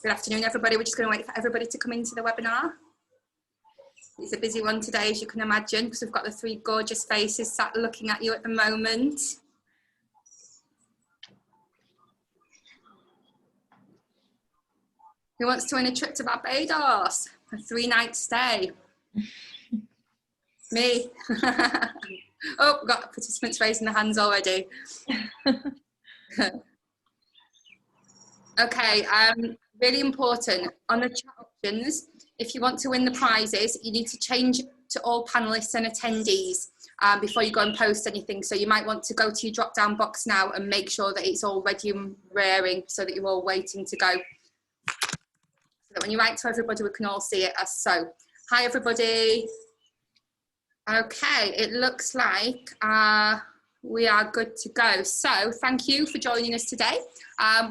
Good afternoon, everybody. We're just going to wait for everybody to come into the webinar. It's a busy one today, as you can imagine, because we've got the three gorgeous faces sat looking at you at the moment. Who wants to win a trip to Barbados? A 3-night stay? Me. Oh, we've got participants raising their hands already. Okay, really important on the chat options. If you want to win the prizes, you need to change to all panelists and attendees before you go and post anything. So you might want to go to your drop down box now and make sure that it's all ready and raring so that you're all waiting to go. So that when you write to everybody, we can all see it as so. Hi, everybody. Okay, it looks like we are good to go. So thank you for joining us today.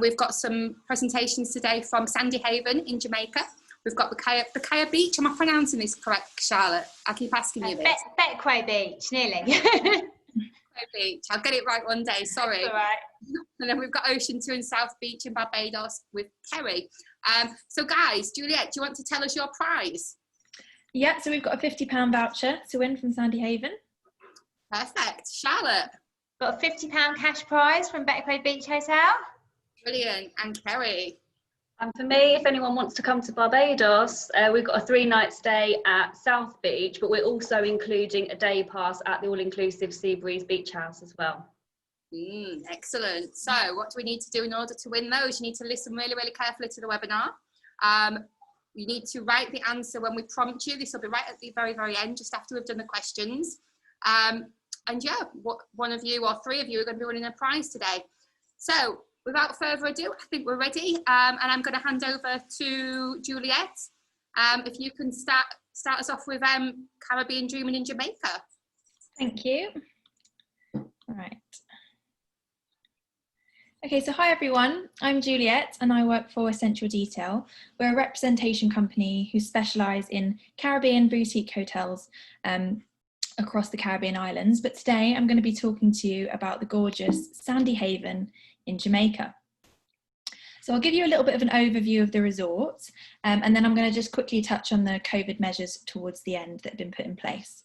We've got some presentations today from Sandy Haven in Jamaica. We've got Bequia Beach. Am I pronouncing this correct, Charlotte? I keep asking you this. Bequia Beach, nearly. Bequia Beach. I'll get it right one day, sorry. All right. And then we've got Ocean 2 and South Beach in Barbados with Kerry. So guys, Juliet, do you want to tell us your prize? Yeah, so we've got a £50 voucher to win from Sandy Haven. Perfect. Charlotte? Got a £50 cash prize from Bequia Beach Hotel. Brilliant. And Kerry? And for me, if anyone wants to come to Barbados, we've got a 3-night stay at South Beach, but we're also including a day pass at the all-inclusive Seabreeze Beach House as well. Excellent. So what do we need to do in order to win those? You need to listen really, really carefully to the webinar. You need to write the answer when we prompt you. This will be right at the very, very end, just after we've done the questions. And yeah, one of you or three of you are going to be winning a prize today. So without further ado, I think we're ready. And I'm going to hand over to Juliet. If you can start us off with Caribbean Dreaming in Jamaica. Thank you. All right. Okay, so hi everyone, I'm Juliet and I work for Essential Detail. We're a representation company who specialise in Caribbean boutique hotels across the Caribbean islands, but today I'm going to be talking to you about the gorgeous Sandy Haven in Jamaica. So I'll give you a little bit of an overview of the resort and then I'm going to just quickly touch on the COVID measures towards the end that have been put in place.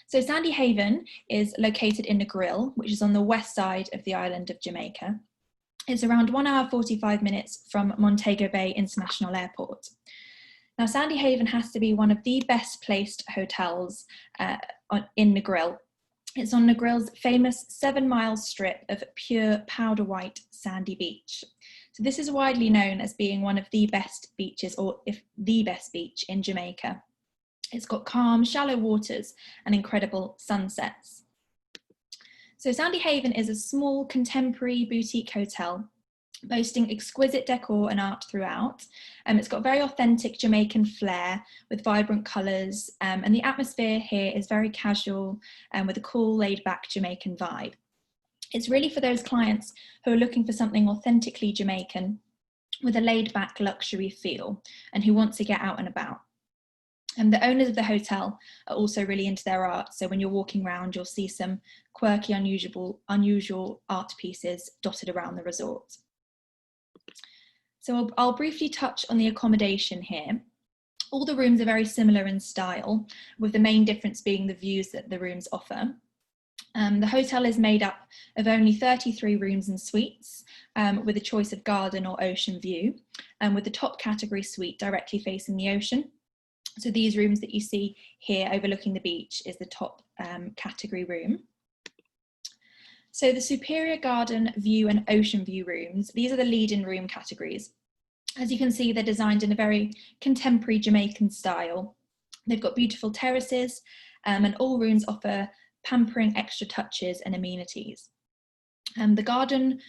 So Sandy Haven is located in Negril, which is on the west side of the island of Jamaica. It's around 1 hour 45 minutes from Montego Bay International Airport. Now Sandy Haven has to be one of the best placed hotels in Negril. It's on Negril's famous 7-mile strip of pure powder white sandy beach. So this is widely known as being one of the best beaches, or if the best beach in Jamaica. It's got calm, shallow waters and incredible sunsets. So Sandy Haven is a small contemporary boutique hotel boasting exquisite decor and art throughout. It's got very authentic Jamaican flair with vibrant colours and the atmosphere here is very casual and with a cool laid-back Jamaican vibe. It's really for those clients who are looking for something authentically Jamaican with a laid-back luxury feel and who want to get out and about. And the owners of the hotel are also really into their art. So when you're walking around, you'll see some quirky, unusual art pieces dotted around the resort. So I'll briefly touch on the accommodation here. All the rooms are very similar in style, with the main difference being the views that the rooms offer. The hotel is made up of only 33 rooms and suites, with a choice of garden or ocean view, and with the top category suite directly facing the ocean. So these rooms that you see here overlooking the beach is the top category room. So the superior garden view and ocean view rooms, these are the lead-in room categories. As you can see, they're designed in a very contemporary Jamaican style. They've got beautiful terraces and all rooms offer pampering extra touches and amenities. The garden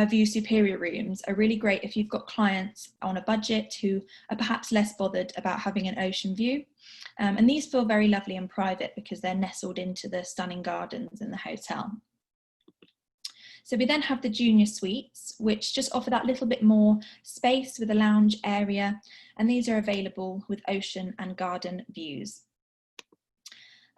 view superior rooms are really great if you've got clients on a budget who are perhaps less bothered about having an ocean view. And these feel very lovely and private because they're nestled into the stunning gardens in the hotel. So we then have the junior suites, which just offer that little bit more space with a lounge area. And these are available with ocean and garden views.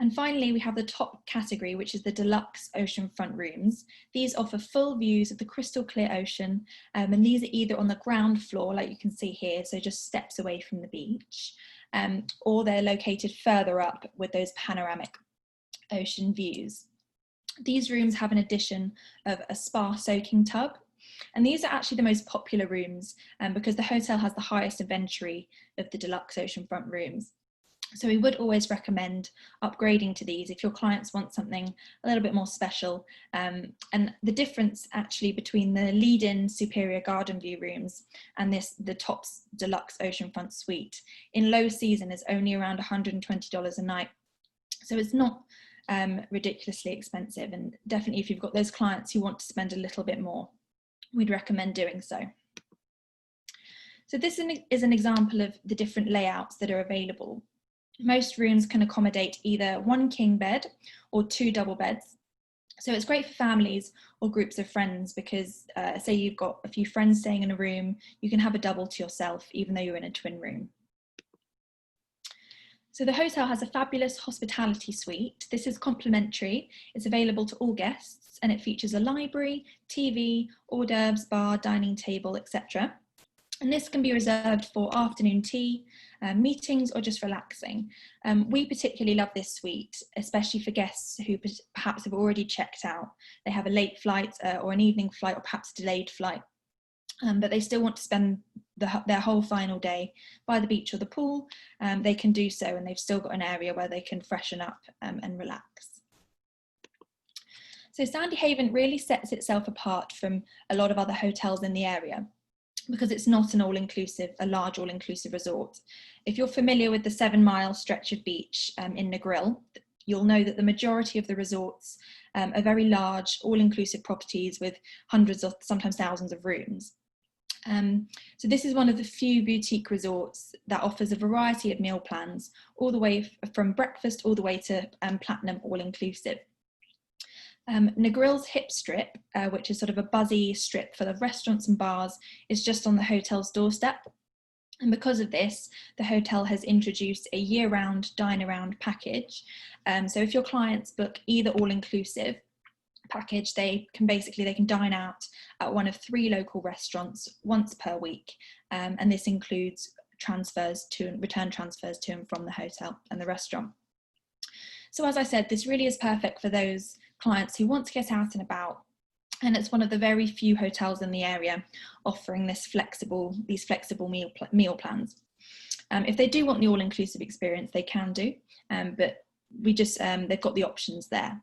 And finally, we have the top category, which is the deluxe oceanfront rooms. These offer full views of the crystal clear ocean, and these are either on the ground floor, like you can see here, so just steps away from the beach, or they're located further up with those panoramic ocean views. These rooms have an addition of a spa soaking tub, and these are actually the most popular rooms because the hotel has the highest inventory of the deluxe oceanfront rooms. So we would always recommend upgrading to these if your clients want something a little bit more special. And the difference actually between the lead-in superior garden view rooms and the top deluxe oceanfront suite in low season is only around $120 a night. So it's not ridiculously expensive, and definitely if you've got those clients who want to spend a little bit more, we'd recommend doing so. So this is an example of the different layouts that are available. Most rooms can accommodate either one king bed or two double beds. So it's great for families or groups of friends because say you've got a few friends staying in a room, you can have a double to yourself even though you're in a twin room. So the hotel has a fabulous hospitality suite. This is complimentary. It's available to all guests and it features a library, TV, hors d'oeuvres, bar, dining table, etc. And this can be reserved for afternoon tea, meetings, or just relaxing. We particularly love this suite, especially for guests who perhaps have already checked out. They have a late flight or an evening flight or perhaps a delayed flight, but they still want to spend their whole final day by the beach or the pool. They can do so, and they've still got an area where they can freshen up and relax. So Sandy Haven really sets itself apart from a lot of other hotels in the area, because it's not an a large all-inclusive resort. If you're familiar with the 7-mile stretch of beach in Negril, you'll know that the majority of the resorts are very large, all-inclusive properties with hundreds or sometimes thousands of rooms. So this is one of the few boutique resorts that offers a variety of meal plans, all the way from breakfast all the way to platinum all-inclusive. Negril's hip strip, which is sort of a buzzy strip full of restaurants and bars, is just on the hotel's doorstep. And because of this, the hotel has introduced a year-round dine-around package. So if your clients book either all-inclusive package, they can dine out at one of 3 local restaurants once per week. And this includes return transfers to and from the hotel and the restaurant. So as I said, this really is perfect for those clients who want to get out and about, and it's one of the very few hotels in the area offering these flexible meal plans. If they do want the all-inclusive experience, they can do, but they've got the options there.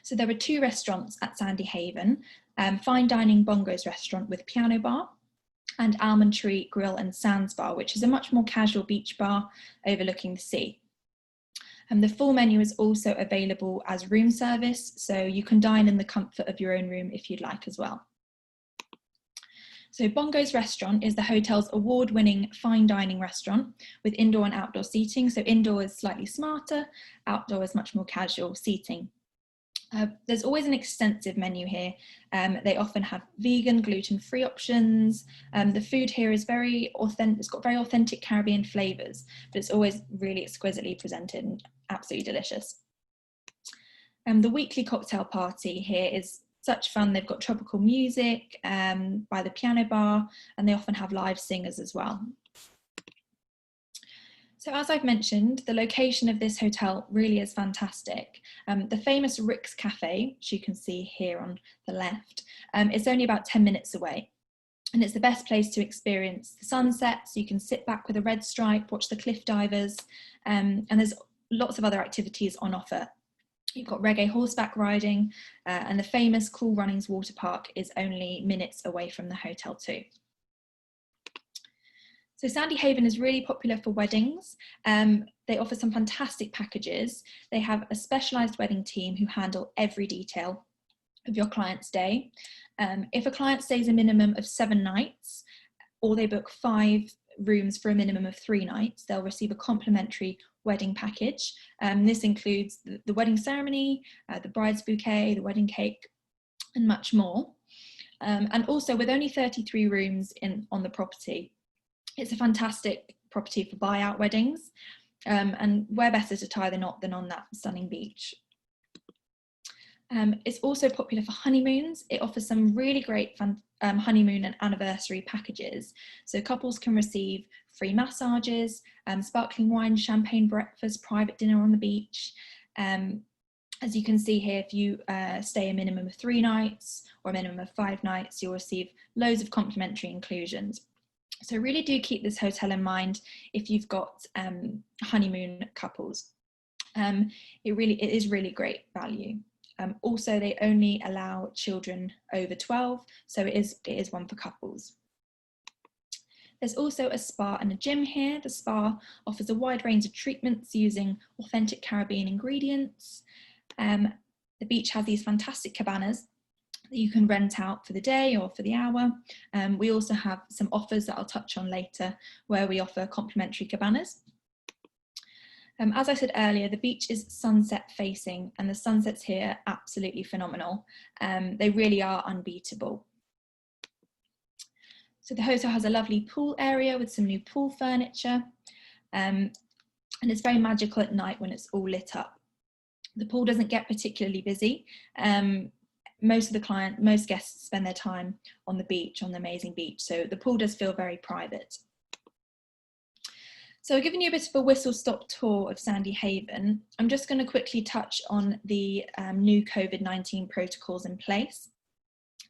So there are 2 restaurants at Sandy Haven, Fine Dining Bongo's restaurant with piano bar, and Almond Tree Grill and Sands Bar, which is a much more casual beach bar overlooking the sea. The full menu is also available as room service, so you can dine in the comfort of your own room if you'd like as well. So Bongo's restaurant is the hotel's award-winning fine dining restaurant with indoor and outdoor seating. So indoor is slightly smarter, outdoor is much more casual seating. There's always an extensive menu here. They often have vegan, gluten-free options. The food here is very authentic. It's got very authentic Caribbean flavors, but it's always really exquisitely presented and absolutely delicious. The weekly cocktail party here is such fun. They've got tropical music by the piano bar, and they often have live singers as well. So as I've mentioned, the location of this hotel really is fantastic. The famous Rick's Cafe, which you can see here on the left, is only about 10 minutes away. And it's the best place to experience the sunset, so you can sit back with a red stripe, watch the cliff divers, and there's lots of other activities on offer. You've got reggae horseback riding, and the famous Cool Runnings water park is only minutes away from the hotel too. So Sandy Haven is really popular for weddings. They offer some fantastic packages. They have a specialised wedding team who handle every detail of your client's day. If a client stays a minimum of 7 nights, or they book 5 rooms for a minimum of 3 nights, they'll receive a complimentary wedding package. This includes the wedding ceremony, the bride's bouquet, the wedding cake, and much more. And also, with only 33 rooms on the property, it's a fantastic property for buyout weddings. and where better to tie the knot than on that stunning beach. It's also popular for honeymoons. It offers some really great honeymoon and anniversary packages. So couples can receive free massages, sparkling wine, champagne breakfast, private dinner on the beach. As you can see here, if you stay a minimum of 3 nights or a minimum of 5 nights, you'll receive loads of complimentary inclusions. So really do keep this hotel in mind if you've got honeymoon couples. It is really great value. Also, they only allow children over 12, so it is one for couples. There's also a spa and a gym here. The spa offers a wide range of treatments using authentic Caribbean ingredients. The beach has these fantastic cabanas that you can rent out for the day or for the hour. We also have some offers that I'll touch on later where we offer complimentary cabanas. As I said earlier, the beach is sunset facing and the sunsets here are absolutely phenomenal. They really are unbeatable. So the hotel has a lovely pool area with some new pool furniture, and it's very magical at night when it's all lit up. The pool doesn't get particularly busy. Most guests spend their time on the beach, on the amazing beach, so the pool does feel very private. So I've given you a bit of a whistle-stop tour of Sandy Haven. I'm just going to quickly touch on the new COVID-19 protocols in place.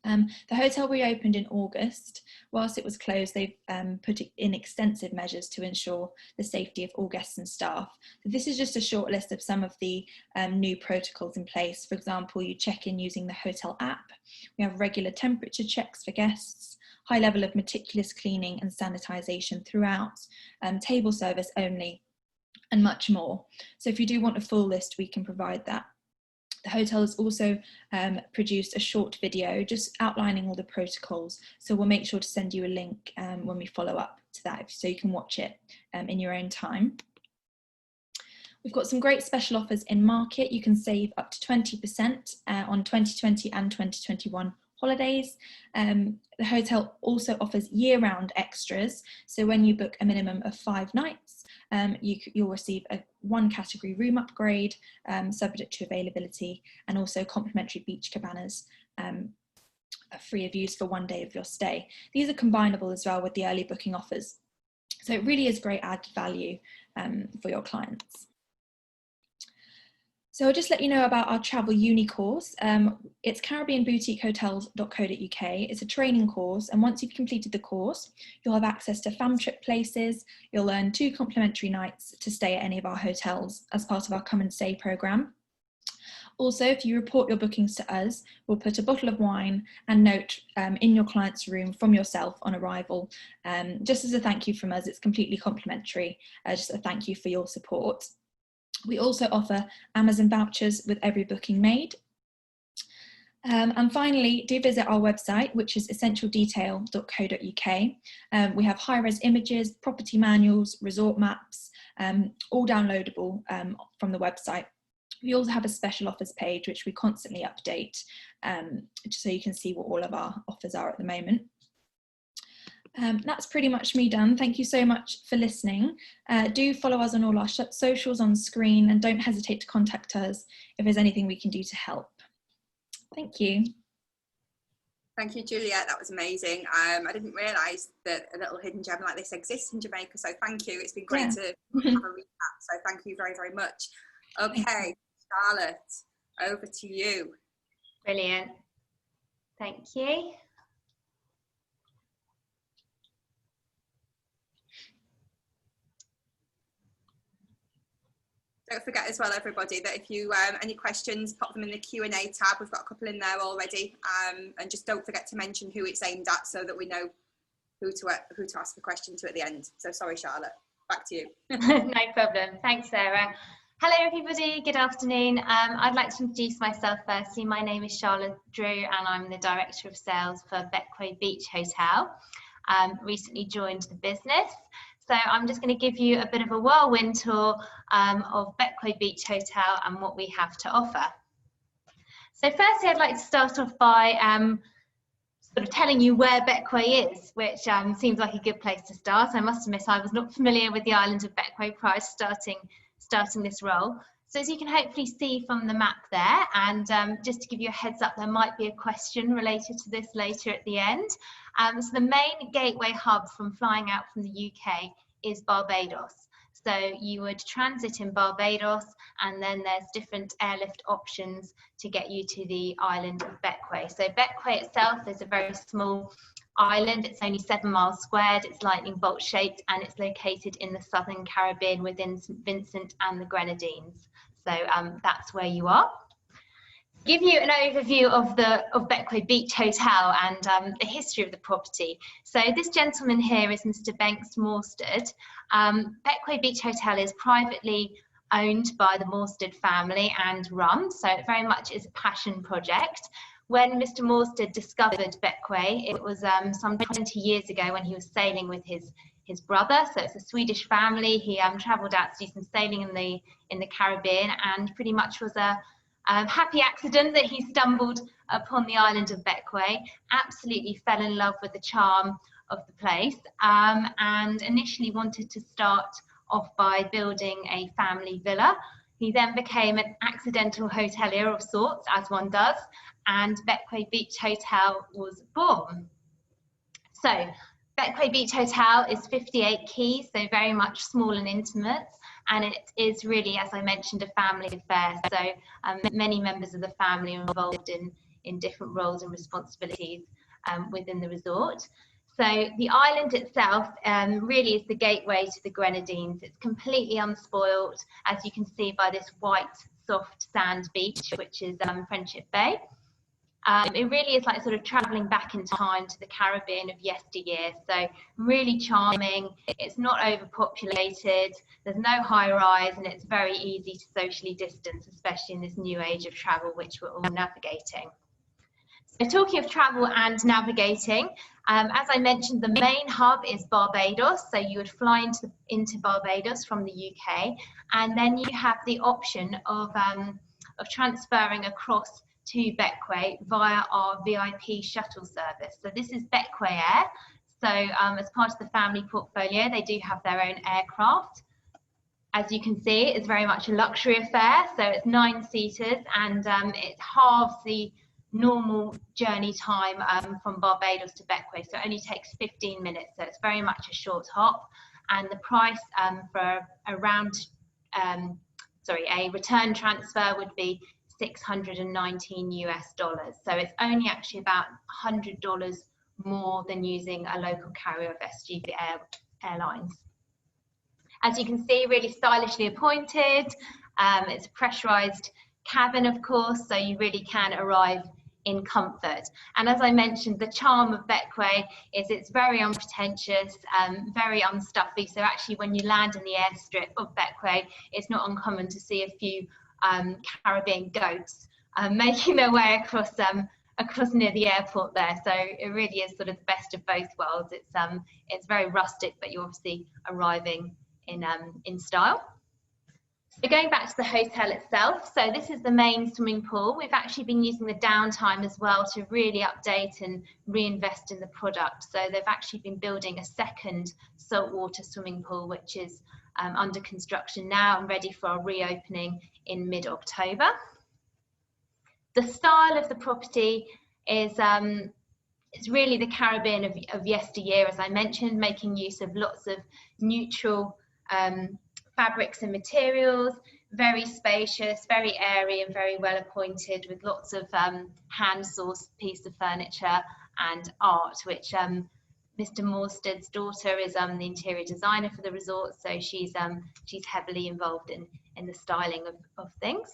The hotel reopened in August. Whilst it was closed, they've put in extensive measures to ensure the safety of all guests and staff. So this is just a short list of some of the new protocols in place. For example, you check in using the hotel app. We have regular temperature checks for guests, high level of meticulous cleaning and sanitisation throughout, table service only, and much more. So if you do want a full list, we can provide that. The hotel has also produced a short video just outlining all the protocols. So we'll make sure to send you a link when we follow up to that, so you can watch it in your own time. We've got some great special offers in market. You can save up to 20% on 2020 and 2021 holidays. The hotel also offers year-round extras. So when you book a minimum of 5 nights, you'll receive a 1 category room upgrade, subject to availability, and also complimentary beach cabanas free of use for 1 day of your stay. These are combinable as well with the early booking offers. So it really is great added value for your clients. So I'll just let you know about our travel uni course. It's caribbeanboutiquehotels.co.uk. It's a training course, and once you've completed the course, you'll have access to fam trip places. You'll earn 2 complimentary nights to stay at any of our hotels as part of our Come and Stay programme. Also, if you report your bookings to us, we'll put a bottle of wine and note in your client's room from yourself on arrival. Just as a thank you from us, it's completely complimentary, just a thank you for your support. We also offer Amazon vouchers with every booking made. And finally, do visit our website, which is essentialdetail.co.uk. We have high-res images, property manuals, resort maps, all downloadable from the website. We also have a special offers page, which we constantly update, so you can see what all of our offers are at the moment. That's pretty much me done. Thank you so much for listening. Do follow us on all our socials on screen, and don't hesitate to contact us if there's anything we can do to help. Thank you. Thank you, Juliet. That was amazing. I didn't realise that a little hidden gem like this exists in Jamaica, so thank you. It's been great to have a recap, so thank you very, very much. Okay, Charlotte, over to you. Brilliant. Thank you. Don't forget as well, everybody, that if you any questions, pop them in the Q&A tab. We've got a couple in there already, and just don't forget to mention who it's aimed at, so that we know who to ask the question to at the end. So sorry, Charlotte, back to you. No problem. Thanks, Sarah. Hello, everybody. Good afternoon. I'd like to introduce myself firstly. My name is Charlotte Drew, and I'm the Director of Sales for Bequia Beach Hotel. Recently joined the business. So I'm just going to give you a bit of a whirlwind tour of Bequia Beach Hotel and what we have to offer. So firstly, I'd like to start off by sort of telling you where Bequia is, which seems like a good place to start. I must admit I was not familiar with the island of Bequia prior to starting this role. So as you can hopefully see from the map there, and just to give you a heads up, there might be a question related to this later at the end. So the main gateway hub from flying out from the UK is Barbados. So you would transit in Barbados, and then there's different airlift options to get you to the island of Bequia. So Bequia itself is a very small island. It's only 7 miles squared, it's lightning bolt shaped, and it's located in the southern Caribbean within St. Vincent and the Grenadines. So that's where you are. Give you an overview of Bequia Beach Hotel and the history of the property. So this gentleman here is Mr. Banks Morsted. Bequia Beach Hotel is privately owned by the Morsted family and run, so it very much is a passion project. When Mr. Morsted discovered Bequia, it was some 20 years ago when he was sailing with his brother. So it's a Swedish family. He travelled out to do some sailing in the Caribbean, and pretty much was a happy accident that he stumbled upon the island of Bequia, absolutely fell in love with the charm of the place, and initially wanted to start off by building a family villa. He then became an accidental hotelier of sorts, as one does, and Bequia Beach Hotel was born. So Bequia Beach Hotel is 58 keys, so very much small and intimate, and it is really, as I mentioned, a family affair. So many members of the family are involved in different roles and responsibilities within the resort. So the island itself really is the gateway to the Grenadines. It's completely unspoilt, as you can see by this white, soft sand beach, which is Friendship Bay. It really is like sort of travelling back in time to the Caribbean of yesteryear. So really charming. It's not overpopulated. There's no high rise, and it's very easy to socially distance, especially in this new age of travel, which we're all navigating. So talking of travel and navigating, as I mentioned, the main hub is Barbados. So you would fly into Barbados from the UK, and then you have the option of transferring across to Bequia via our VIP shuttle service. So this is Bequia Air. So as part of the family portfolio, they do have their own aircraft. As you can see, it's very much a luxury affair. So it's 9-seaters, and it halves the normal journey time from Barbados to Bequia. So it only takes 15 minutes. So it's very much a short hop. And the price for a return transfer would be $619 US. So it's only actually about $100 more than using a local carrier of SG Airlines. As you can see, really stylishly appointed. It's a pressurized cabin, of course, so you really can arrive in comfort. And as I mentioned, the charm of Bequia is it's very unpretentious, very unstuffy. So actually, when you land in the airstrip of Bequia, it's not uncommon to see a few Caribbean goats making their way across near the airport there. So it really is sort of the best of both worlds. It's very rustic, but you're obviously arriving in style. So going back to the hotel itself, so this is the main swimming pool. We've actually been using the downtime as well to really update and reinvest in the product. So they've actually been building a second saltwater swimming pool, which is under construction now and ready for a reopening in mid-October. The style of the property is it's really the Caribbean of yesteryear, as I mentioned, making use of lots of neutral fabrics and materials, very spacious, very airy and very well appointed, with lots of hand-sourced piece of furniture and art, which Mr. Morsted's daughter is the interior designer for the resort, so she's heavily involved in the styling of things.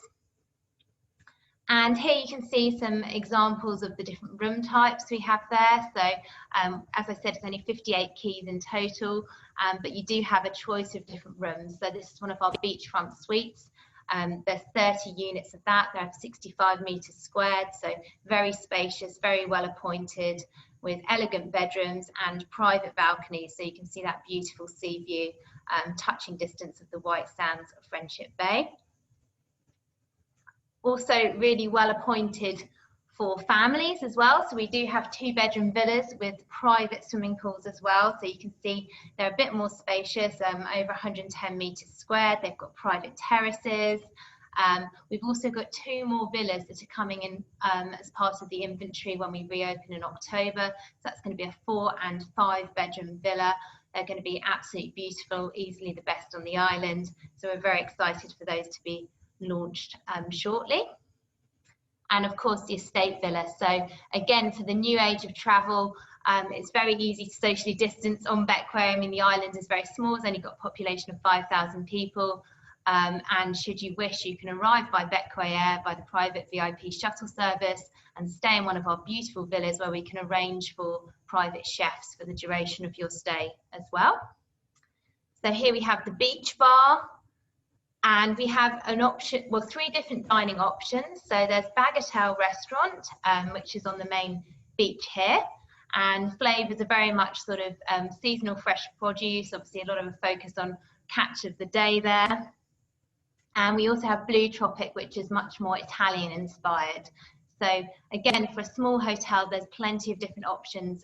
And here you can see some examples of the different room types we have there. So as I said, it's only 58 keys in total, but you do have a choice of different rooms. So this is one of our beachfront suites. There's 30 units of that. They're 65 meters squared, so very spacious, very well appointed, with elegant bedrooms and private balconies. So you can see that beautiful sea view, touching distance of the white sands of Friendship Bay. Also really well appointed for families as well. So we do have 2-bedroom villas with private swimming pools as well. So you can see they're a bit more spacious, over 110 metres squared. They've got private terraces. We've also got 2 more villas that are coming in as part of the inventory when we reopen in October. So that's going to be a 4- and 5-bedroom villa. They're going to be absolutely beautiful, easily the best on the island. So we're very excited for those to be launched shortly. And of course the estate villa. So again, for the new age of travel, it's very easy to socially distance on Bequia. I mean, the island is very small, it's only got a population of 5,000 people. And should you wish, you can arrive by Bequia by the private VIP shuttle service and stay in one of our beautiful villas where we can arrange for private chefs for the duration of your stay as well. So here we have the beach bar, and we have an option, well, 3 different dining options. So there's Bagatelle restaurant, which is on the main beach here, and flavours are very much sort of seasonal fresh produce, obviously a lot of a focus on catch of the day there. And we also have Blue Tropic, which is much more Italian inspired. So again, for a small hotel, there's plenty of different options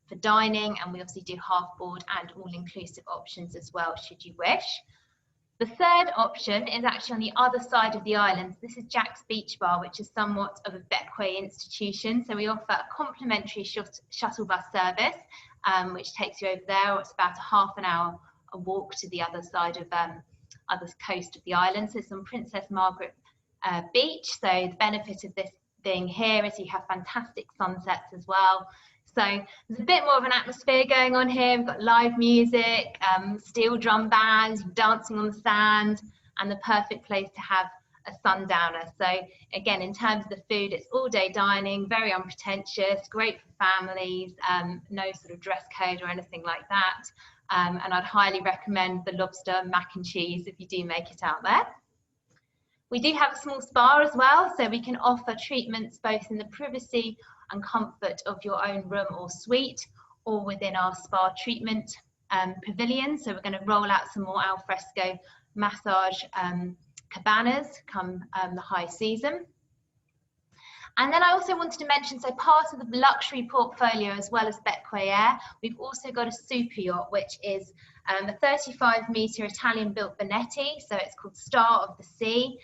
for dining, and we obviously do half board and all-inclusive options as well, should you wish. The third option is actually on the other side of the island. This is Jack's Beach Bar, which is somewhat of a Bequia institution. So we offer a complimentary shuttle bus service, which takes you over there. It's about a half an hour a walk to the other side of other coast of the island. So it's on Princess Margaret Beach. So the benefit of this being here is you have fantastic sunsets as well. So there's a bit more of an atmosphere going on here. We've got live music, steel drum bands, dancing on the sand, and the perfect place to have a sundowner. So again, in terms of the food, it's all day dining, very unpretentious, great for families, no sort of dress code or anything like that. And I'd highly recommend the lobster mac and cheese if you do make it out there. We do have a small spa as well, so we can offer treatments both in the privacy and comfort of your own room or suite, or within our spa treatment pavilion. So we're going to roll out some more al fresco massage cabanas come the high season. And then I also wanted to mention, so part of the luxury portfolio as well as Bequia, we've also got a super yacht, which is a 35-metre Italian-built Bonetti, so it's called Star of the Sea.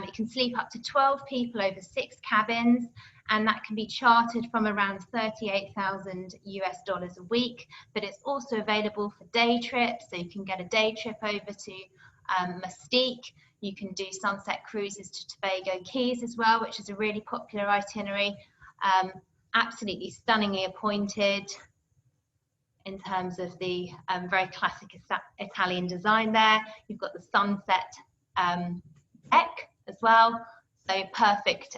It can sleep up to 12 people over 6 cabins, and that can be chartered from around $38,000 US a week, but it's also available for day trips, so you can get a day trip over to Mystique. You can do sunset cruises to Tobago Keys as well, which is a really popular itinerary. Absolutely stunningly appointed in terms of the very classic Italian design there. You've got the sunset deck as well, so perfect,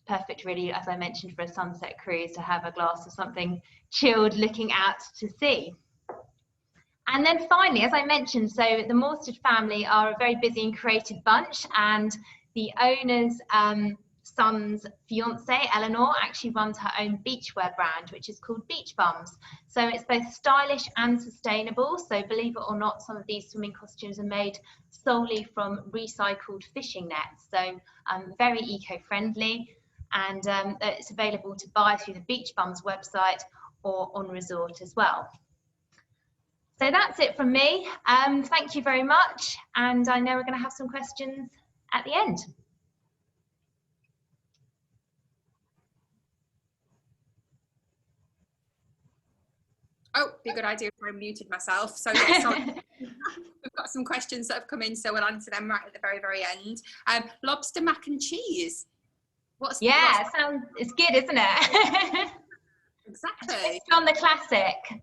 perfect really, as I mentioned, for a sunset cruise to have a glass of something chilled looking out to sea. And then finally, as I mentioned, so the Morsted family are a very busy and creative bunch, and the owner's son's fiance, Eleanor, actually runs her own beachwear brand, which is called Beach Bums. So it's both stylish and sustainable. So believe it or not, some of these swimming costumes are made solely from recycled fishing nets. So very eco-friendly, and it's available to buy through the Beach Bums website or on resort as well. So that's it from me. Thank you very much. And I know we're going to have some questions at the end. Oh, be a good idea if I muted myself. So yeah, sorry. We've got some questions that have come in, so we'll answer them right at the very, very end. Lobster mac and cheese. What's it's good, isn't it? Exactly. It's on the classic.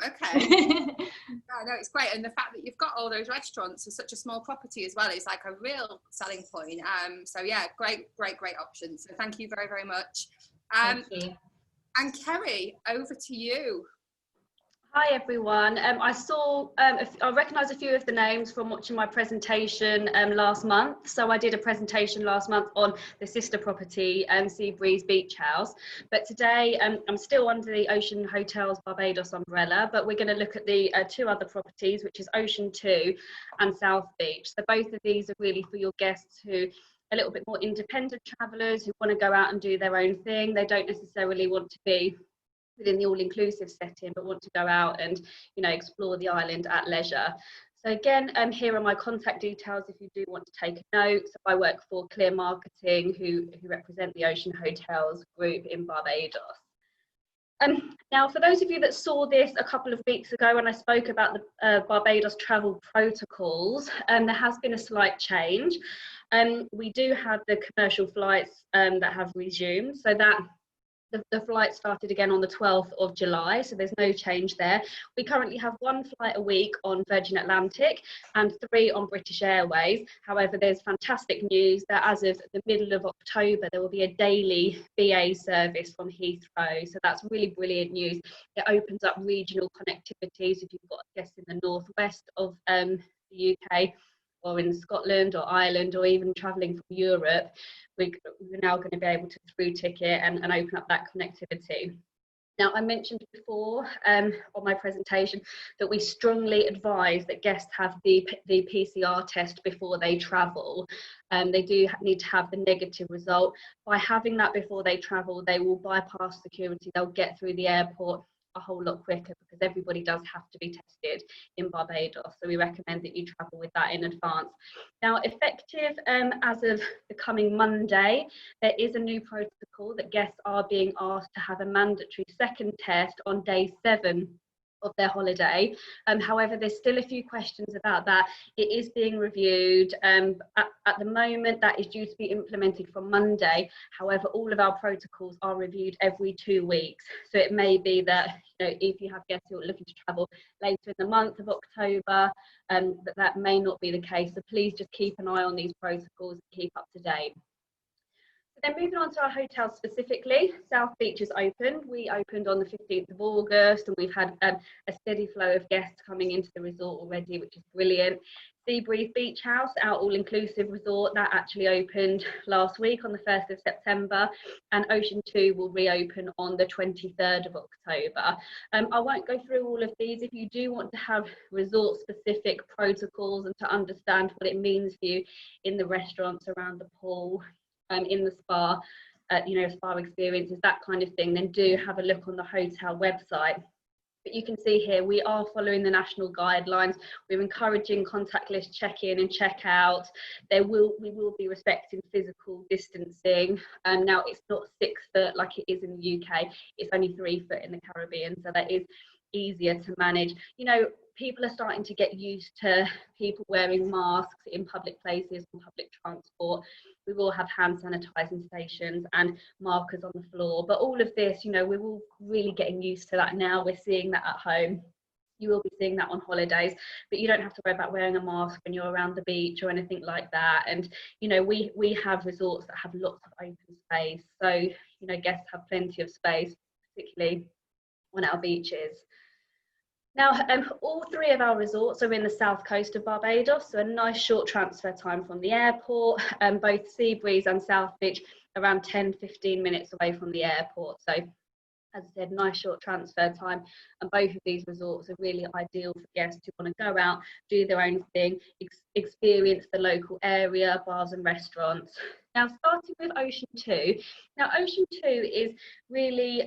Okay. Yeah, no, it's great, and the fact that you've got all those restaurants for such a small property as well is like a real selling point. So yeah, great options. So thank you very, very much. Thank you. And Kerry, over to you. Hi everyone. I saw, I recognise a few of the names from watching my presentation last month. So I did a presentation last month on the sister property, Seabreeze Beach House. But today I'm still under the Ocean Hotels Barbados umbrella, but we're going to look at the 2 other properties, which is Ocean 2 and South Beach. So both of these are really for your guests who a little bit more independent travellers who want to go out and do their own thing. They don't necessarily want to be within the all-inclusive setting, but want to go out and, you know, explore the island at leisure. So again, here are my contact details if you do want to take a note. So I work for Clear Marketing, who represent the Ocean Hotels group in Barbados. Now, for those of you that saw this a couple of weeks ago when I spoke about the Barbados travel protocols, there has been a slight change. We do have the commercial flights that have resumed, so that the flight started again on the 12th of July, so there's no change there. We currently have 1 flight a week on Virgin Atlantic and 3 on British Airways. However, there's fantastic news that as of the middle of October, there will be a daily BA service from Heathrow. So that's really brilliant news. It opens up regional connectivities if you've got guests in the northwest of the UK, or in Scotland or Ireland, or even travelling from Europe. We're now going to be able to through ticket and open up that connectivity. Now, I mentioned before on my presentation that we strongly advise that guests have the PCR test before they travel. They do need to have the negative result. By having that before they travel, they will bypass security. They'll get through the airport a whole lot quicker, because everybody does have to be tested in Barbados. So we recommend that you travel with that in advance. Now, effective as of the coming Monday, there is a new protocol that guests are being asked to have a mandatory second test on day 7 of their holiday. However, there's still a few questions about that. It is being reviewed. At the moment, that is due to be implemented from Monday. However, all of our protocols are reviewed every 2 weeks. So it may be that, you know, if you have guests who are looking to travel later in the month of October, that may not be the case. So please just keep an eye on these protocols and keep up to date. Then moving on to our hotel specifically, South Beach is open. We opened on the 15th of August, and we've had a steady flow of guests coming into the resort already, which is brilliant. Seabreeze Beach House, our all-inclusive resort, that actually opened last week on the 1st of September, and Ocean 2 will reopen on the 23rd of October. I won't go through all of these. If you do want to have resort-specific protocols and to understand what it means for you in the restaurants, around the pool, in the spa, you know, spa experiences, that kind of thing, then do have a look on the hotel website. But you can see here, we are following the national guidelines. We're encouraging contactless check-in and check-out. We will be respecting physical distancing. Now, it's not 6 foot like it is in the UK. It's only 3 foot in the Caribbean, so that is easier to manage. You know, people are starting to get used to people wearing masks in public places and public transport. We will have hand sanitizing stations and markers on the floor, but all of this, you know, we're all really getting used to that now. We're seeing that at home. You will be seeing that on holidays, but you don't have to worry about wearing a mask when you're around the beach or anything like that. And, you know, we have resorts that have lots of open space. So, you know, guests have plenty of space, particularly on our beaches. Now, all 3 of our resorts are in the south coast of Barbados, so a nice short transfer time from the airport. Both Seabreeze and South Beach, around 10-15 minutes away from the airport. So, as I said, nice short transfer time, and both of these resorts are really ideal for guests who want to go out, do their own thing, experience the local area, bars and restaurants. Now, starting with Ocean 2. Now, Ocean 2 is really,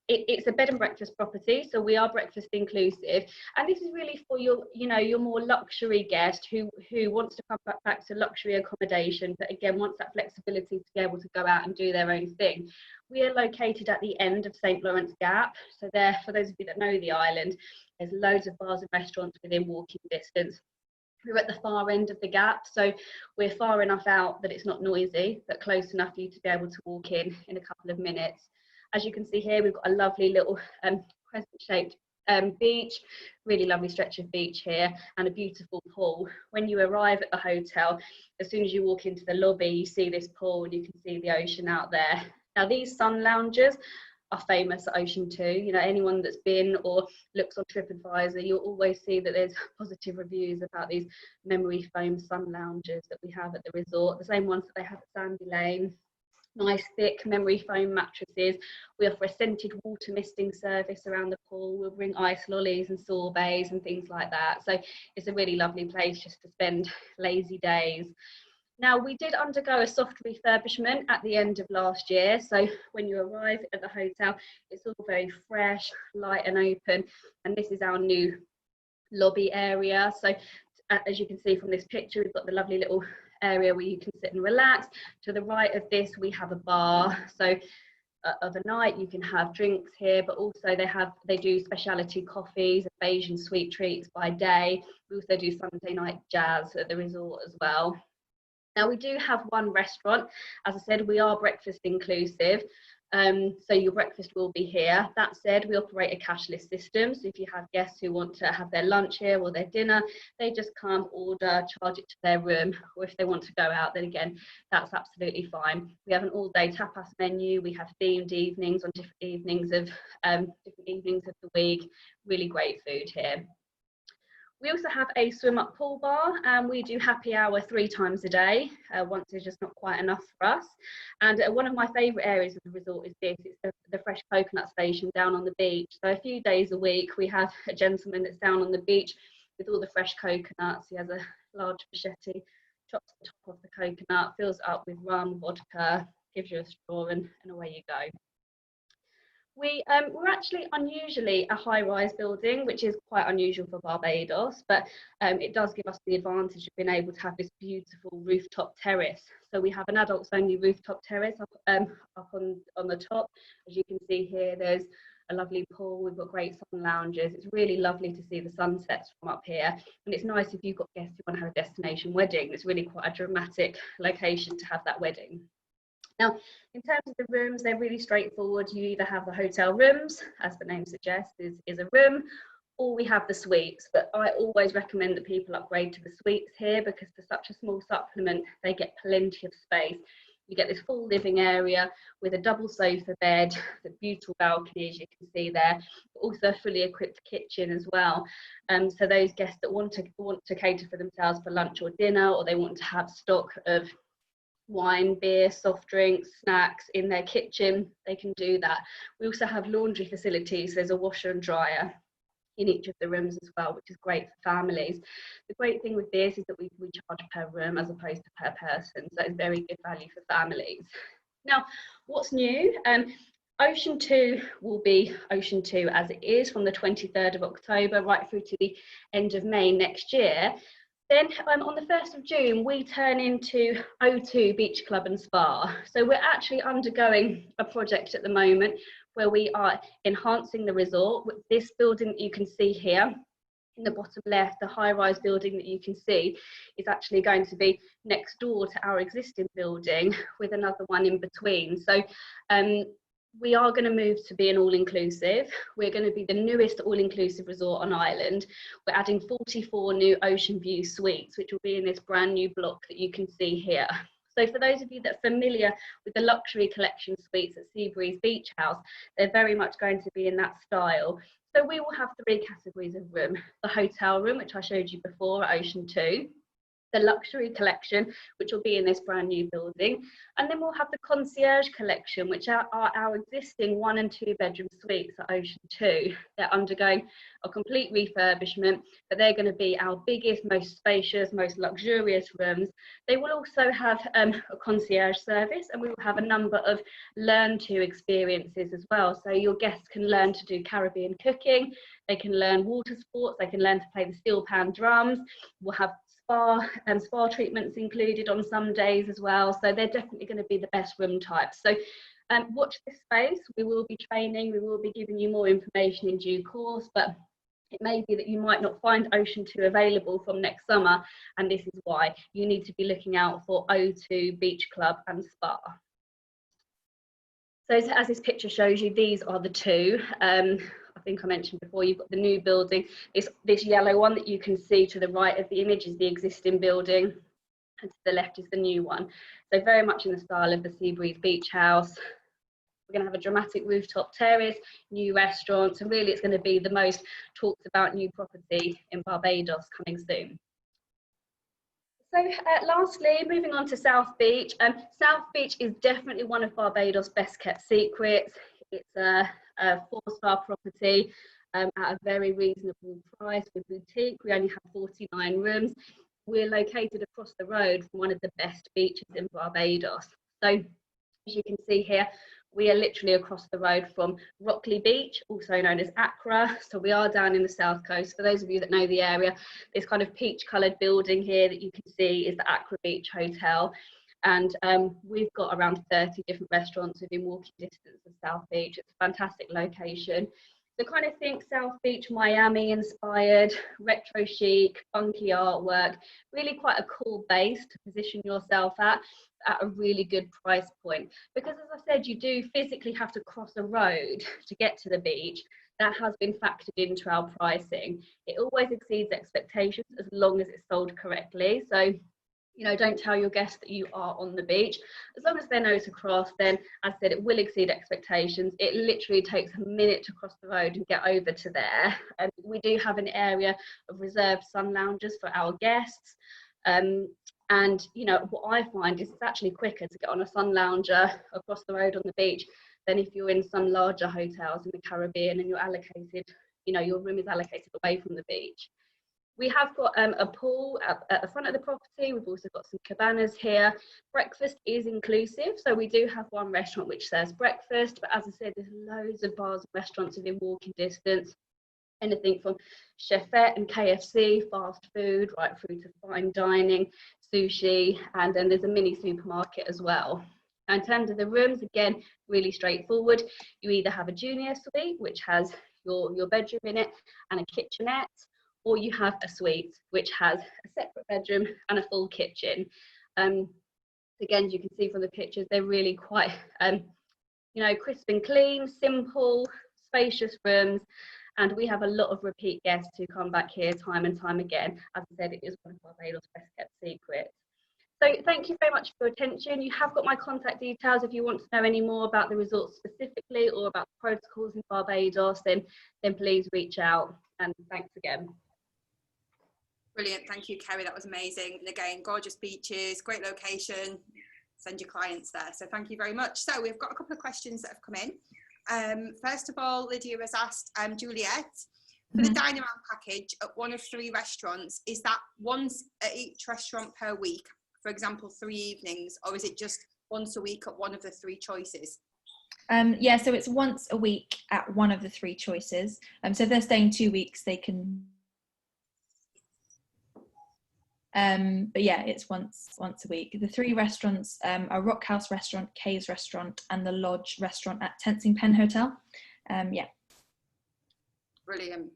it's a bed and breakfast property, so we are breakfast inclusive. And this is really for your, you know, your more luxury guest who wants to come back to luxury accommodation, but again, wants that flexibility to be able to go out and do their own thing. We are located at the end of St. Lawrence Gap. So there, for those of you that know the island, there's loads of bars and restaurants within walking distance. We're at the far end of the gap, so we're far enough out that it's not noisy, but close enough for you to be able to walk in a couple of minutes. As you can see here, we've got a lovely little crescent-shaped beach, really lovely stretch of beach here, and a beautiful pool. When you arrive at the hotel, as soon as you walk into the lobby, you see this pool and you can see the ocean out there. Now, these sun lounges are famous at Ocean 2. You know, anyone that's been or looks on TripAdvisor, you'll always see that there's positive reviews about these memory foam sun lounges that we have at the resort, the same ones that they have at Sandy Lane. Nice thick memory foam mattresses. We offer a scented water misting service around the pool. We'll bring ice lollies and sorbets and things like that. So it's a really lovely place just to spend lazy days. Now, we did undergo a soft refurbishment at the end of last year. So when you arrive at the hotel, it's all very fresh, light and open. And this is our new lobby area. So as you can see from this picture, we've got the lovely little area where you can sit and relax. To the right of this, we have a bar. So overnight you can have drinks here, but also they do specialty coffees, Asian sweet treats by day. We also do Sunday night jazz at the resort as well. Now, we do have one restaurant. As I said, we are breakfast inclusive. So your breakfast will be here. That said, we operate a cashless system. So if you have guests who want to have their lunch here or their dinner, they just come, order, charge it to their room. Or if they want to go out, then again, that's absolutely fine. We have an all-day tapas menu. We have themed evenings on different evenings of the week. Really great food here. We also have a swim up pool bar, and we do happy hour 3 times a day. Once is just not quite enough for us. And one of my favourite areas of the resort is this, it's the fresh coconut station down on the beach. So a few days a week, we have a gentleman that's down on the beach with all the fresh coconuts. He has a large machete, chops the top of the coconut, fills it up with rum, vodka, gives you a straw, and away you go. We're actually unusually a high-rise building, which is quite unusual for Barbados, but it does give us the advantage of being able to have this beautiful rooftop terrace. So we have an adults-only rooftop terrace up on the top. As you can see here, there's a lovely pool. We've got great sun lounges. It's really lovely to see the sunsets from up here. And it's nice if you've got guests who want to have a destination wedding. It's really quite a dramatic location to have that wedding. Now, in terms of the rooms, they're really straightforward. You either have the hotel rooms, as the name suggests, is a room, or we have the suites. But I always recommend that people upgrade to the suites here, because for such a small supplement, they get plenty of space. You get this full living area with a double sofa bed, the beautiful balcony, as you can see there, but also a fully equipped kitchen as well. So those guests that want to cater for themselves for lunch or dinner, or they want to have stock of wine, beer, soft drinks, snacks in their kitchen, they can do that. We also have laundry facilities. There's a washer and dryer in each of the rooms as well, which is great for families. The great thing with this is that we charge per room as opposed to per person, so it's very good value for families. Now, what's new? Ocean 2 will be Ocean 2 as it is from the 23rd of October right through to the end of May next year. Then on the 1st of June, we turn into O2 Beach Club and Spa. So we're actually undergoing a project at the moment where we are enhancing the resort with this building that you can see here. In the bottom left, the high-rise building that you can see is actually going to be next door to our existing building with another one in between. So we are going to move to be an all-inclusive. We're going to be the newest all-inclusive resort on island. We're adding 44 new ocean view suites, which will be in this brand new block that you can see here. So for those of you that are familiar with the luxury collection suites at Seabreeze Beach House, they're very much going to be in that style. So we will have 3 categories of room. The hotel room, which I showed you before at Ocean 2. The luxury collection, which will be in this brand new building, and then we'll have the concierge collection, which are our existing 1 and 2 bedroom suites at Ocean 2. They're undergoing a complete refurbishment, but they're going to be our biggest, most spacious, most luxurious rooms. They will also have a concierge service, and we will have a number of learn to experiences as well. So your guests can learn to do Caribbean cooking, they can learn water sports, they can learn to play the steel pan drums. We'll have spa treatments included on some days as well, so they're definitely going to be the best room types. So watch this space. We will be training, we will be giving you more information in due course, but it may be that you might not find Ocean 2 available from next summer, and this is why. You need to be looking out for O2 Beach Club and Spa. So as this picture shows you, these are the 2. I think I mentioned before, you've got the new building. This yellow one that you can see to the right of the image is the existing building, and to the left is the new one. So very much in the style of the Seabreeze Beach House. We're going to have a dramatic rooftop terrace, new restaurants, and really it's going to be the most talked about new property in Barbados coming soon. So lastly, moving on to South Beach. South Beach is definitely one of Barbados' best kept secrets. It's a 4-star property at a very reasonable price with boutique. We only have 49 rooms. we're located across the road from one of the best beaches in Barbados. So as you can see here, we are literally across the road from Rockley Beach, also known as Accra. So we are down in the south coast. For those of you that know the area, this kind of peach coloured building here that you can see is the Accra Beach Hotel. And we've got around 30 different restaurants within walking distance of South Beach. It's a fantastic location. So kind of think South Beach, Miami inspired, retro chic, funky artwork, really quite a cool base to position yourself at a really good price point. Because as I said, you do physically have to cross a road to get to the beach. That has been factored into our pricing. It always exceeds expectations as long as it's sold correctly. So, you know, don't tell your guests that you are on the beach. As long as they know to cross, then as I said, it will exceed expectations. It literally takes a minute to cross the road and get over to there. And we do have an area of reserved sun lounges for our guests. And you know, what I find is it's actually quicker to get on a sun lounger across the road on the beach than if you're in some larger hotels in the Caribbean and you're allocated, you know, your room is allocated away from the beach. We have got a pool at the front of the property. We've also got some cabanas here. Breakfast is inclusive, so we do have one restaurant which serves breakfast, but as I said, there's loads of bars and restaurants within walking distance. Anything from Chefette and KFC, fast food, right through to fine dining, sushi, and then there's a mini supermarket as well. Now, in terms of the rooms, again, really straightforward. You either have a junior suite, which has your bedroom in it and a kitchenette, or you have a suite, which has a separate bedroom and a full kitchen. Again, as you can see from the pictures, they're really quite, you know, crisp and clean, simple, spacious rooms. And we have a lot of repeat guests who come back here time and time again. As I said, it is one of Barbados' best kept secrets. So thank you very much for your attention. You have got my contact details if you want to know any more about the resort specifically or about the protocols in Barbados, then please reach out. And thanks again. Brilliant, thank you, Kerry, that was amazing. And again, gorgeous beaches, great location, send your clients there. So thank you very much. So we've got a couple of questions that have come in. First of all, Lydia has asked Juliet, for the dine around package at one of 3 restaurants, is that once at each restaurant per week, for example 3 evenings, or is it just once a week at one of the 3 choices? Yeah, so it's once a week at one of the 3 choices. So if they're staying 2 weeks, they can but yeah, it's once a week. The 3 restaurants are Rock House Restaurant, Kay's Restaurant, and the Lodge Restaurant at Tensing Pen Hotel. Yeah. Brilliant.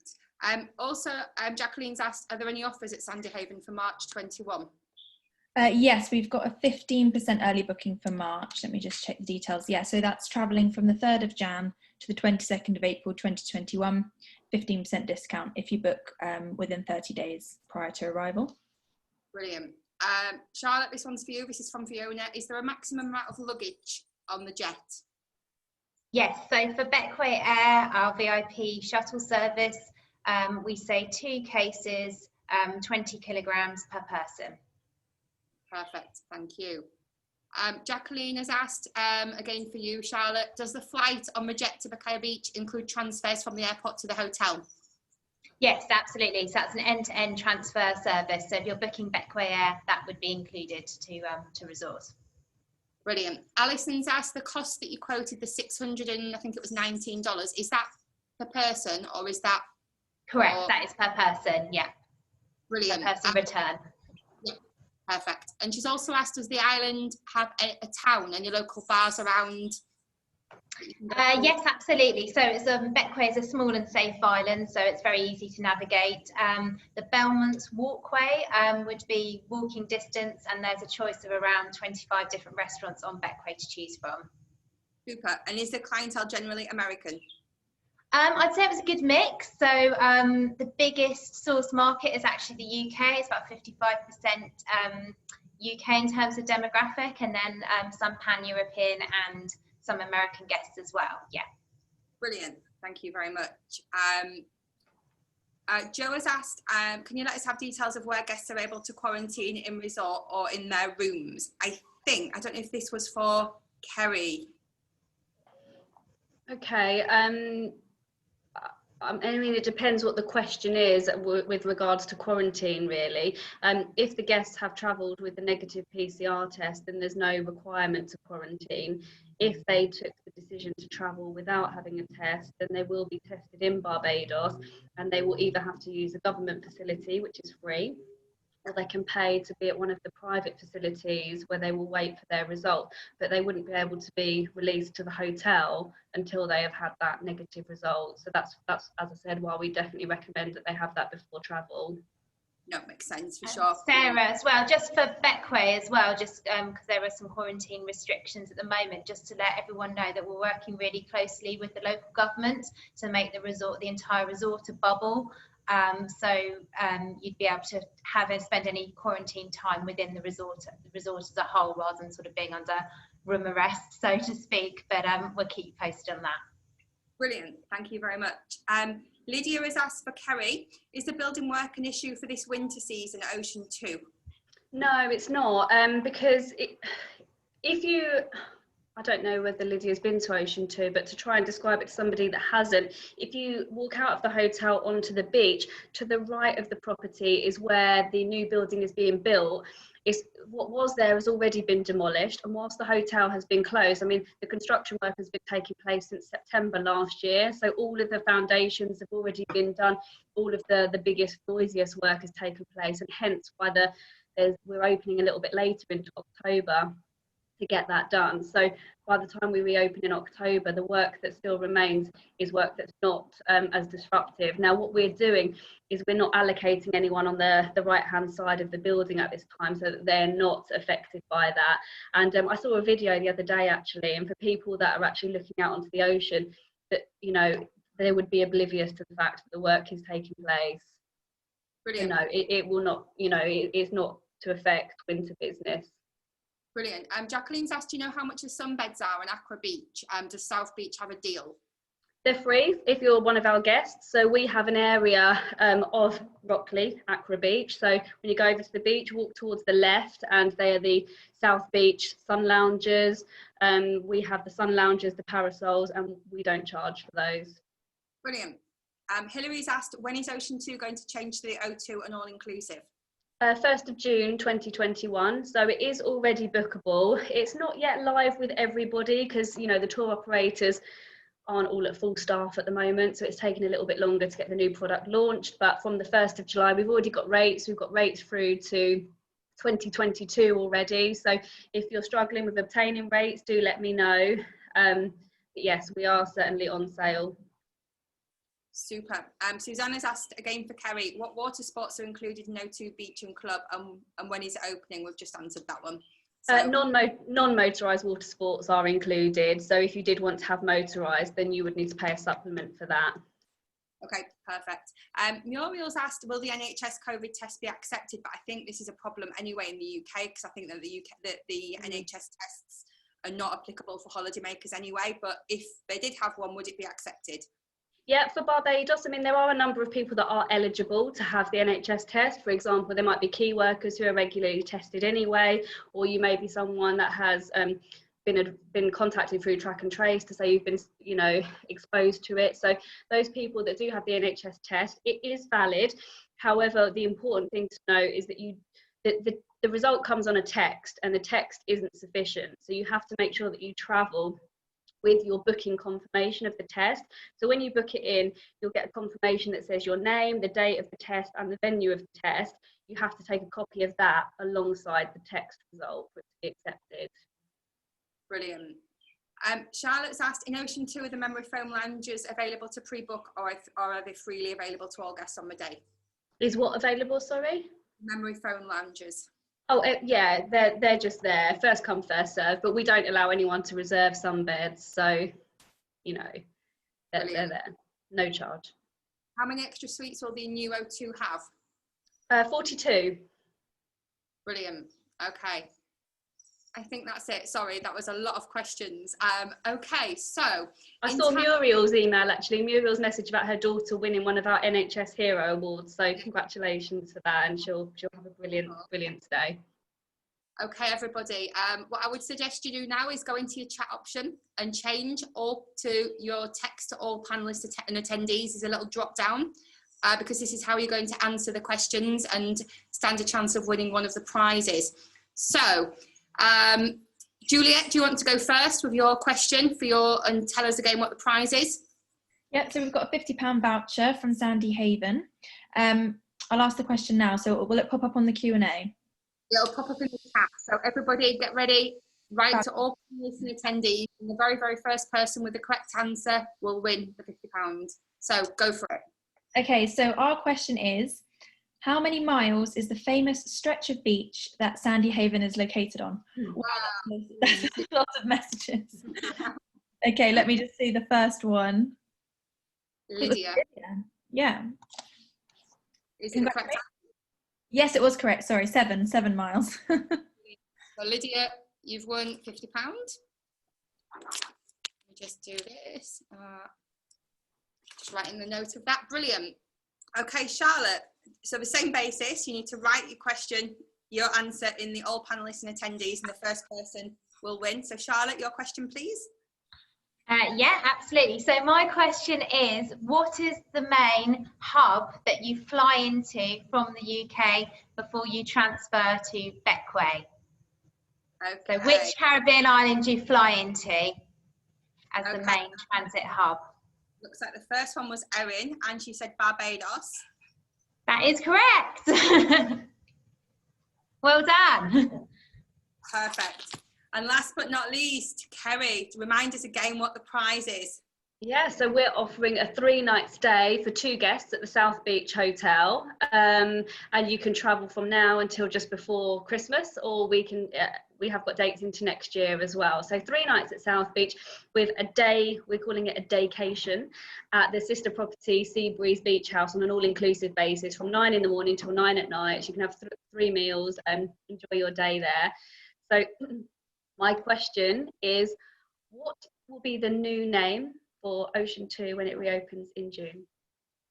Also, Jacqueline's asked, are there any offers at Sandy Haven for March 21? Yes, we've got a 15% early booking for March. Let me just check the details. Yeah, so that's travelling from the 3rd of Jan to the 22nd of April 2021. 15% discount if you book within 30 days prior to arrival. Brilliant. Charlotte, this one's for you. This is from Fiona. Is there a maximum amount of luggage on the jet? Yes, so for Bequia Air, our VIP shuttle service, we say 2 cases, 20 kilograms per person. Perfect, thank you. Jacqueline has asked, again for you, Charlotte, does the flight on the jet to Bequia Beach include transfers from the airport to the hotel? Yes, absolutely. So that's an end-to-end transfer service. So if you're booking Bequia Air, that would be included to resorts. Brilliant. Alison's asked the cost that you quoted, the $600 and I think it was $19. Is that per person or is that? Correct. That is per person. Yeah. Brilliant. Per person return. Yeah. Perfect. And she's also asked, does the island have a town, any local bars around? Yes, absolutely. So it's Bequia is a small and safe island, so it's very easy to navigate. The Belmont's Walkway would be walking distance, and there's a choice of around 25 different restaurants on Bequia to choose from. Super. And is the clientele generally American? I'd say it was a good mix. So the biggest source market is actually the UK. It's about 55% UK in terms of demographic, and then some pan-European and some American guests as well. Yeah. Brilliant. Thank you very much. Joe has asked, can you let us have details of where guests are able to quarantine in resort or in their rooms? I don't know if this was for Kerry. Okay. I mean, it depends what the question is with regards to quarantine, really. If the guests have travelled with a negative PCR test, then there's no requirement to quarantine. If they took the decision to travel without having a test, then they will be tested in Barbados, and they will either have to use a government facility, which is free, or they can pay to be at one of the private facilities where they will wait for their result, but they wouldn't be able to be released to the hotel until they have had that negative result. So that's as I said, why we definitely recommend that they have that before travel. No, makes sense for sure. Sarah, as well, just for Bequia as well, just because there are some quarantine restrictions at the moment, just to let everyone know that we're working really closely with the local government to make the entire resort a bubble. So you'd be able to have and spend any quarantine time within the resort as a whole, rather than sort of being under room arrest, so to speak. But we'll keep you posted on that. Brilliant, thank you very much. Lydia has asked for Kerry, is the building work an issue for this winter season at Ocean 2? No, it's not, because I don't know whether Lydia's been to Ocean 2, but to try and describe it to somebody that hasn't, if you walk out of the hotel onto the beach, to the right of the property is where the new building is being built. What was there has already been demolished, and whilst the hotel has been closed, I mean, the construction work has been taking place since September last year, so all of the foundations have already been done, all of the biggest, noisiest work has taken place, and hence why we're opening a little bit later into October to get that done. So by the time we reopen in October, the work that still remains is work that's not as disruptive. Now, what we're doing is we're not allocating anyone on the right hand side of the building at this time, so that they're not affected by that. And I saw a video the other day actually, and for people that are actually looking out onto the ocean, that, you know, they would be oblivious to the fact that the work is taking place. Brilliant. You know, it will not, you know, it's not to affect winter business. Brilliant. Jacqueline's asked, do you know how much the sunbeds are on Aqua Beach? Does South Beach have a deal? They're free if you're one of our guests. So we have an area of Rockley, Aqua Beach. So when you go over to the beach, walk towards the left, and they are the South Beach sun lounges. We have the sun lounges, the parasols, and we don't charge for those. Brilliant. Hillary's asked, when is Ocean 2 going to change to the O2 and all-inclusive? 1st of June 2021, so it is already bookable. It's not yet live with everybody because, you know, the tour operators aren't all at full staff at the moment, so it's taking a little bit longer to get the new product launched. But from the 1st of July, we've already got rates. We've got rates through to 2022 already. So if you're struggling with obtaining rates, do let me know. But yes, we are certainly on sale. Super. Susanna's asked again for Kerry, what water sports are included in O2 Beach and Club, and when is it opening? We've just answered that one. So, non-motorised water sports are included. So if you did want to have motorised, then you would need to pay a supplement for that. Okay, perfect. Muriel's asked, will the NHS COVID test be accepted? But I think this is a problem anyway in the UK, because I think that the NHS tests are not applicable for holidaymakers anyway. But if they did have one, would it be accepted? Yeah, for Barbados, I mean, there are a number of people that are eligible to have the NHS test. For example, there might be key workers who are regularly tested anyway, or you may be someone that has been contacted through track and trace to say you've been, you know, exposed to it. So those people that do have the NHS test, it is valid. However, the important thing to know is that the result comes on a text, and the text isn't sufficient. So you have to make sure that you travel with your booking confirmation of the test. So when you book it in, you'll get a confirmation that says your name, the date of the test, and the venue of the test. You have to take a copy of that alongside the text result for it to be accepted. Brilliant. Charlotte's asked, in Ocean 2, are the memory foam lounges available to pre-book, or are they freely available to all guests on the day? Is what available, sorry? Memory foam lounges. Oh, yeah, they're just there, first come, first serve, but we don't allow anyone to reserve some beds, so, you know, they're there, no charge. How many extra suites will the new O2 have? 42. Brilliant, okay. I think that's it. Sorry, that was a lot of questions. Okay, so... I saw Muriel's email, actually, Muriel's message about her daughter winning one of our NHS Hero Awards, so congratulations for that, and she'll have a brilliant day. Okay, everybody. What I would suggest you do now is go into your chat option and change all to your text to all panelists and attendees. There's a little drop down because this is how you're going to answer the questions and stand a chance of winning one of the prizes. So, Juliet, do you want to go first with your question and tell us again what the prize is? Yeah, so we've got a £50 voucher from Sandy Haven. I'll ask the question now. So will it pop up on the Q&A? It'll pop up in the chat. So everybody get ready. Write to all panelists and attendees. And the very, very first person with the correct answer will win the £50. So go for it. Okay, so our question is, how many miles is the famous stretch of beach that Sandy Haven is located on? Wow. That's a lot of messages. Okay, let me just see the first one. Lydia. Yeah. Is it the correct answer? Yes, it was correct. Sorry, 7 miles. So Lydia, you've won £50. Let me just do this. Just writing the note of that. Brilliant. Okay, Charlotte. So the same basis, you need to write your question, your answer in the all panelists and attendees, and the first person will win. So Charlotte, your question, please. Yeah, absolutely. So my question is, what is the main hub that you fly into from the UK before you transfer to Bequia? Okay. So which Caribbean island do you fly into as the main transit hub? Looks like the first one was Erin, and she said Barbados. That is correct. Well done. Perfect. And last but not least, Kerry, remind us again what the prize is. Yeah, so we're offering a 3-night stay for 2 guests at the South Beach Hotel, and you can travel from now until just before Christmas, or we have got dates into next year as well. So 3 nights at South Beach with a day, we're calling it a daycation, at the sister property Seabreeze Beach House on an all-inclusive basis from 9 in the morning till 9 at night. So you can have 3 meals and enjoy your day there. So my question is, what will be the new name for Ocean 2 when it reopens in June?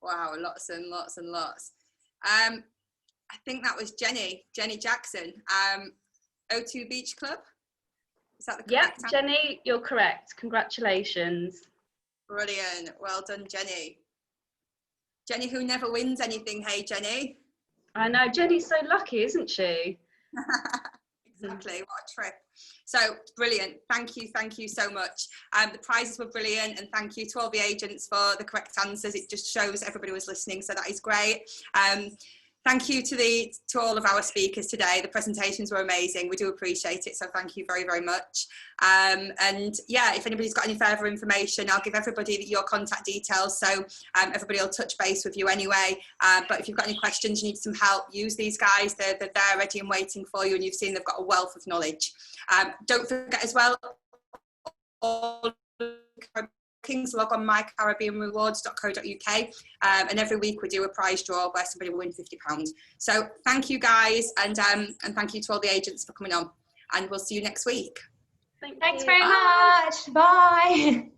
Wow, lots and lots and lots. I think that was Jenny Jackson. O2 Beach Club? Is that the correct answer? Jenny, you're correct. Congratulations. Brilliant. Well done, Jenny. Jenny who never wins anything, hey Jenny? I know, Jenny's so lucky, isn't she? Exactly, what a trip. So brilliant, thank you so much. The prizes were brilliant, and thank you to all the agents for the correct answers. It just shows everybody was listening, so that is great. Thank you to all of our speakers today. The presentations were amazing. We do appreciate it, so thank you very, very much. And yeah, if anybody's got any further information, I'll give everybody your contact details, so everybody will touch base with you anyway. But if you've got any questions, you need some help, use these guys. They're there ready and waiting for you, and you've seen they've got a wealth of knowledge. Don't forget as well, all bookings, log on mycaribbeanrewards.co.uk, and every week we do a prize draw where somebody will win £50. So thank you guys, and thank you to all the agents for coming on, and we'll see you next week. Thanks very much. Bye.